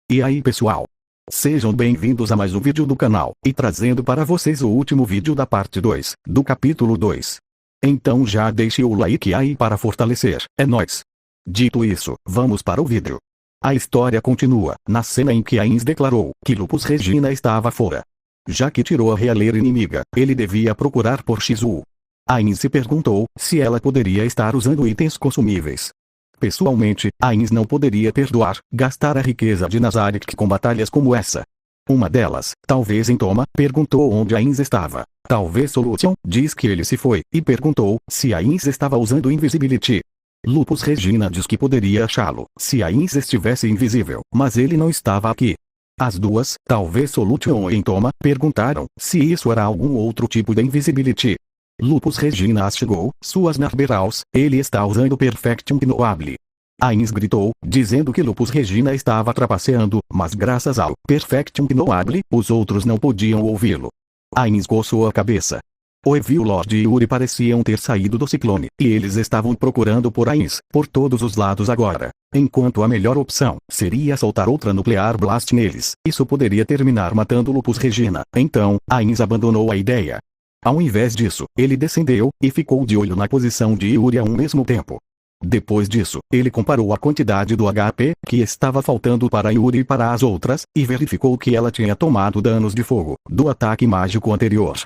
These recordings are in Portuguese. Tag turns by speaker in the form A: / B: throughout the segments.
A: E aí pessoal? Sejam bem-vindos a mais um vídeo do canal, e trazendo para vocês o último vídeo da parte 2, do capítulo 2. Então já deixe o like aí para fortalecer, é nóis! Dito isso, vamos para o vídeo. A história continua, na cena em que Ainz declarou que Lupus Regina estava fora. Já que tirou a realeira inimiga, ele devia procurar por Shizu. Ainz se perguntou se ela poderia estar usando itens consumíveis. Pessoalmente, Ainz não poderia perdoar, gastar a riqueza de Nazarick com batalhas como essa. Uma delas, talvez em Toma, perguntou onde Ainz estava. Talvez Solution, diz que ele se foi, e perguntou se Ainz estava usando Invisibility. Lupus Regina diz que poderia achá-lo, se Ainz estivesse invisível, mas ele não estava aqui. As duas, talvez Solution e Toma, perguntaram se isso era algum outro tipo de Invisibility. Lupus Regina as chegou, suas Narberaus, ele está usando Perfectum Knowable. Ainz gritou, dizendo que Lupus Regina estava trapaceando, mas graças ao Perfectum Knowable, os outros não podiam ouvi-lo. Ainz coçou a cabeça. O Evil Lord e Yuri pareciam ter saído do ciclone, e eles estavam procurando por Ainz, por todos os lados agora. Enquanto a melhor opção seria soltar outra Nuclear Blast neles, isso poderia terminar matando Lupus Regina. Então, Ainz abandonou a ideia. Ao invés disso, ele descendeu, e ficou de olho na posição de Yuri ao mesmo tempo. Depois disso, ele comparou a quantidade do HP que estava faltando para Yuri e para as outras, e verificou que ela tinha tomado danos de fogo, do ataque mágico anterior.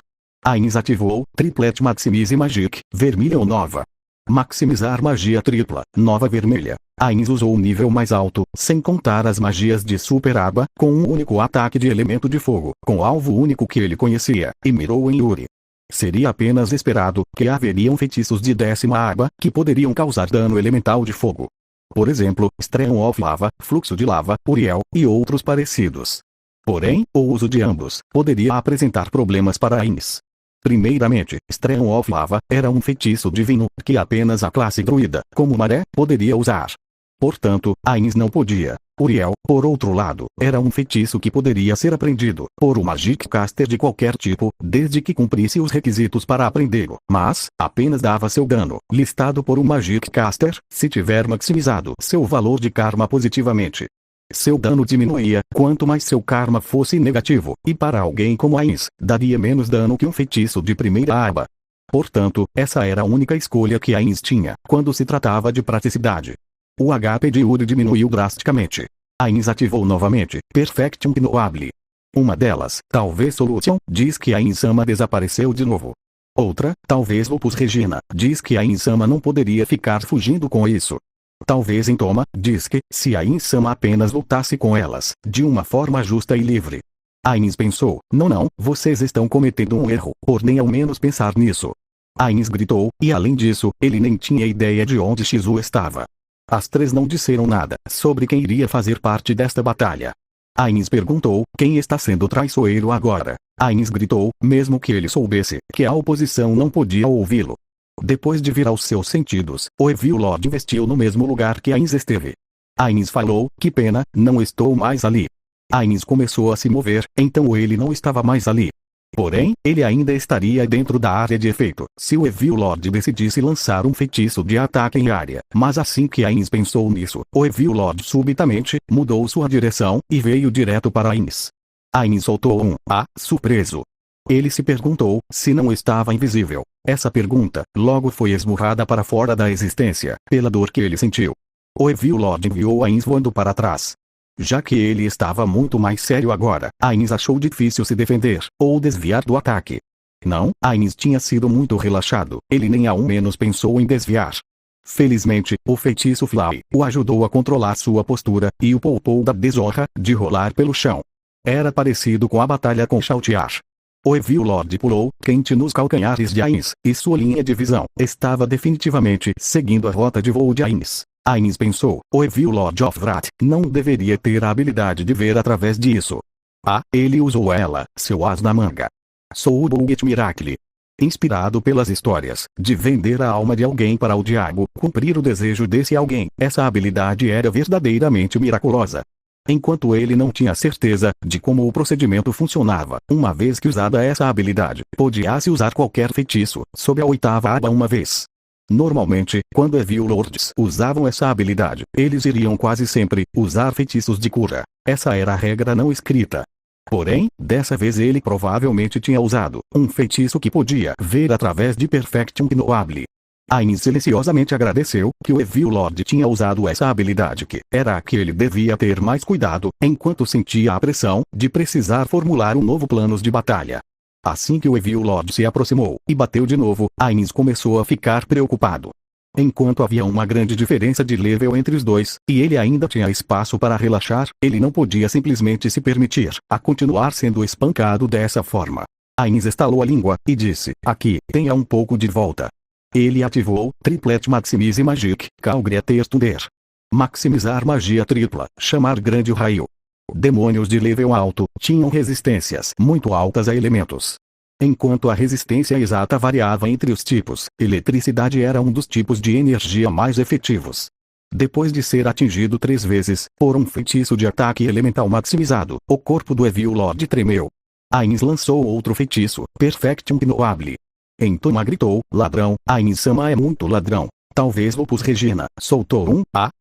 A: Ainz ativou Triplet Maximize Magic, vermelha ou nova. Maximizar magia tripla, nova vermelha. Ainz usou o nível mais alto, sem contar as magias de Super Aba, com um único ataque de elemento de fogo, com alvo único que ele conhecia, e mirou em Yuri. Seria apenas esperado que haveriam feitiços de 10ª aba que poderiam causar dano elemental de fogo. Por exemplo, Stream of Lava, Fluxo de Lava, Uriel, e outros parecidos. Porém, o uso de ambos poderia apresentar problemas para Ainz. Primeiramente, Stream of Lava era um feitiço divino que apenas a classe druida, como Maré, poderia usar. Portanto, Ainz não podia. Uriel, por outro lado, era um feitiço que poderia ser aprendido por um Magic Caster de qualquer tipo, desde que cumprisse os requisitos para aprendê-lo, mas apenas dava seu dano, listado por um Magic Caster, se tiver maximizado seu valor de karma positivamente. Seu dano diminuía quanto mais seu karma fosse negativo, e para alguém como Ainz, daria menos dano que um feitiço de primeira aba. Portanto, essa era a única escolha que Ainz tinha, quando se tratava de praticidade. O HP de Yuri diminuiu drasticamente. Ainz ativou novamente Perfectum Knowable. Uma delas, talvez Solution, diz que Ainz-sama desapareceu de novo. Outra, talvez Lupus Regina, diz que Ainz-sama não poderia ficar fugindo com isso. Talvez Toma, diz que, se Ainz-sama apenas lutasse com elas, de uma forma justa e livre. Ainz pensou, não, vocês estão cometendo um erro, por nem ao menos pensar nisso. Ainz gritou, e além disso, ele nem tinha ideia de onde Shizu estava. As três não disseram nada sobre quem iria fazer parte desta batalha. Ainz perguntou, quem está sendo traiçoeiro agora? Ainz gritou, mesmo que ele soubesse que a oposição não podia ouvi-lo. Depois de vir aos seus sentidos, o Evil Lord investiu no mesmo lugar que Ainz esteve. Ainz falou, que pena, não estou mais ali. Ainz começou a se mover, então ele não estava mais ali. Porém, ele ainda estaria dentro da área de efeito, se o Evil Lord decidisse lançar um feitiço de ataque em área. Mas assim que Ainz pensou nisso, o Evil Lord subitamente mudou sua direção e veio direto para Ainz. Ainz soltou um "ah", surpreso. Ele se perguntou se não estava invisível. Essa pergunta logo foi esmurrada para fora da existência, pela dor que ele sentiu. O Evil Lord enviou Ainz voando para trás. Já que ele estava muito mais sério agora, Ainz achou difícil se defender, ou desviar do ataque. Não, Ainz tinha sido muito relaxado, ele nem ao menos pensou em desviar. Felizmente, o feitiço Fly o ajudou a controlar sua postura, e o poupou da desonra de rolar pelo chão. Era parecido com a batalha com Shoutiar. O Evil Lord pulou, quente nos calcanhares de Ainz, e sua linha de visão estava definitivamente seguindo a rota de voo de Ainz. Ainz pensou, o Evil Lord of Wrath não deveria ter a habilidade de ver através disso. Ah, ele usou ela, seu as na manga. Sou o Bullet Miracle. Inspirado pelas histórias de vender a alma de alguém para o diabo, cumprir o desejo desse alguém, essa habilidade era verdadeiramente miraculosa. Enquanto ele não tinha certeza de como o procedimento funcionava, uma vez que usada essa habilidade, podia-se usar qualquer feitiço, sob a 8ª aba uma vez. Normalmente, quando Evil Lords usavam essa habilidade, eles iriam quase sempre usar feitiços de cura. Essa era a regra não escrita. Porém, dessa vez ele provavelmente tinha usado um feitiço que podia ver através de Perfection Knowable. Ainz silenciosamente agradeceu que o Evil Lord tinha usado essa habilidade que era a que ele devia ter mais cuidado, enquanto sentia a pressão de precisar formular um novo plano de batalha. Assim que o Evil Lord se aproximou e bateu de novo, Ainz começou a ficar preocupado. Enquanto havia uma grande diferença de level entre os dois, e ele ainda tinha espaço para relaxar, ele não podia simplesmente se permitir a continuar sendo espancado dessa forma. Ainz estalou a língua e disse: aqui, tenha um pouco de volta. Ele ativou Triplet Maximize Magic, Calgreater Thunder. Maximizar magia tripla, chamar grande raio. Demônios de level alto tinham resistências muito altas a elementos. Enquanto a resistência exata variava entre os tipos, eletricidade era um dos tipos de energia mais efetivos. Depois de ser atingido 3 vezes por um feitiço de ataque elemental maximizado, o corpo do Evil Lord tremeu. Ainz lançou outro feitiço, Perfection Knowable. Entoma gritou: ladrão, Ainz-sama é muito ladrão. Talvez Lupus Regina soltou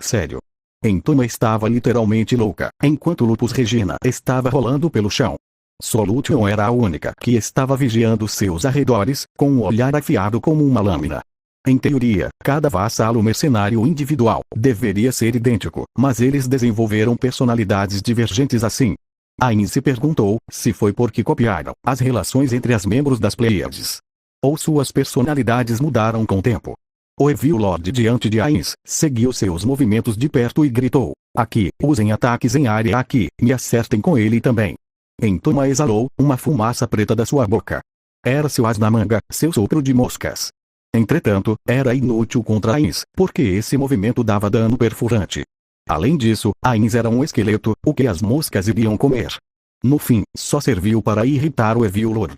A: sério. Entoma estava literalmente louca, enquanto Lupus Regina estava rolando pelo chão. Solution era a única que estava vigiando seus arredores, com um olhar afiado como uma lâmina. Em teoria, cada vassalo mercenário individual deveria ser idêntico, mas eles desenvolveram personalidades divergentes assim. Ainz se perguntou se foi porque copiaram as relações entre os membros das Pleiades. Ou suas personalidades mudaram com o tempo. O Evil Lord diante de Ainz seguiu seus movimentos de perto e gritou: aqui, usem ataques em área aqui, me acertem com ele também. Entoma exalou uma fumaça preta da sua boca. Era seu as na manga, seu sopro de moscas. Entretanto, era inútil contra Ainz, porque esse movimento dava dano perfurante. Além disso, Ainz era um esqueleto, o que as moscas iriam comer. No fim, só serviu para irritar o Evil Lord.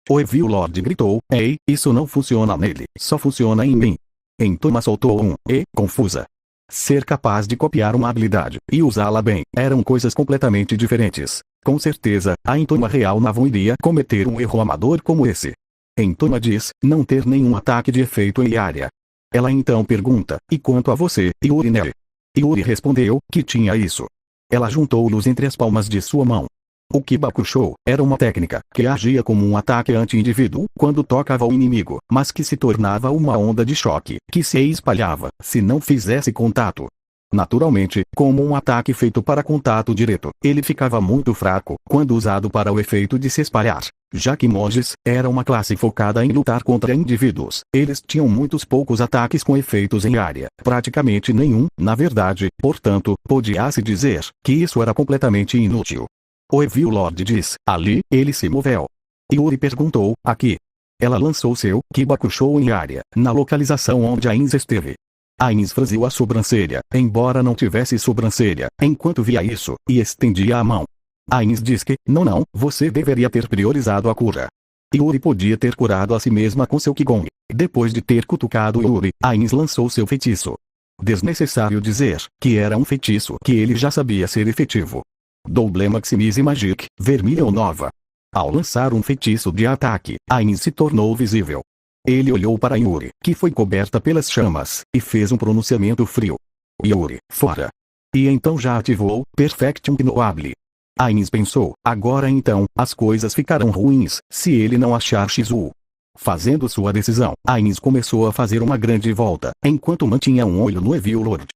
A: O Evil Lord gritou: ei, isso não funciona nele, só funciona em mim. Entoma soltou confusa. Ser capaz de copiar uma habilidade e usá-la bem eram coisas completamente diferentes. Com certeza, a Entoma real não iria cometer um erro amador como esse. Entoma diz não ter nenhum ataque de efeito em área. Ela então pergunta: e quanto a você, Yuri Neri? Yuri respondeu que tinha isso. Ela juntou-los entre as palmas de sua mão. O Kibakusho era uma técnica que agia como um ataque anti-indivíduo quando tocava o inimigo, mas que se tornava uma onda de choque que se espalhava se não fizesse contato. Naturalmente, como um ataque feito para contato direto, ele ficava muito fraco quando usado para o efeito de se espalhar. Já que monges era uma classe focada em lutar contra indivíduos, eles tinham muitos poucos ataques com efeitos em área, praticamente nenhum, na verdade, portanto, podia-se dizer que isso era completamente inútil. O Evil Lord diz: ali, ele se moveu. Yuri perguntou: aqui. Ela lançou seu Kibakusho em área, na localização onde Ainz esteve. Ainz franziu a sobrancelha, embora não tivesse sobrancelha, enquanto via isso, e estendia a mão. Ainz diz que, não, você deveria ter priorizado a cura. Yuri podia ter curado a si mesma com seu Qigong. Depois de ter cutucado Yuri, Ainz lançou seu feitiço. Desnecessário dizer que era um feitiço que ele já sabia ser efetivo. Double Maximize Magic, Vermilion Nova. Ao lançar um feitiço de ataque, Ainz se tornou visível. Ele olhou para Yuri, que foi coberta pelas chamas, e fez um pronunciamento frio. Yuri, fora. E então já ativou Perfection Knowable. Ainz pensou: agora então, as coisas ficarão ruins, se ele não achar Shizu. Fazendo sua decisão, Ainz começou a fazer uma grande volta, enquanto mantinha um olho no Evil Lord.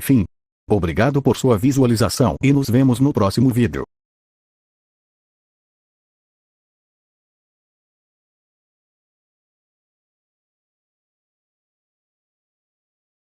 A: Fim. Obrigado por sua visualização e nos vemos no próximo vídeo.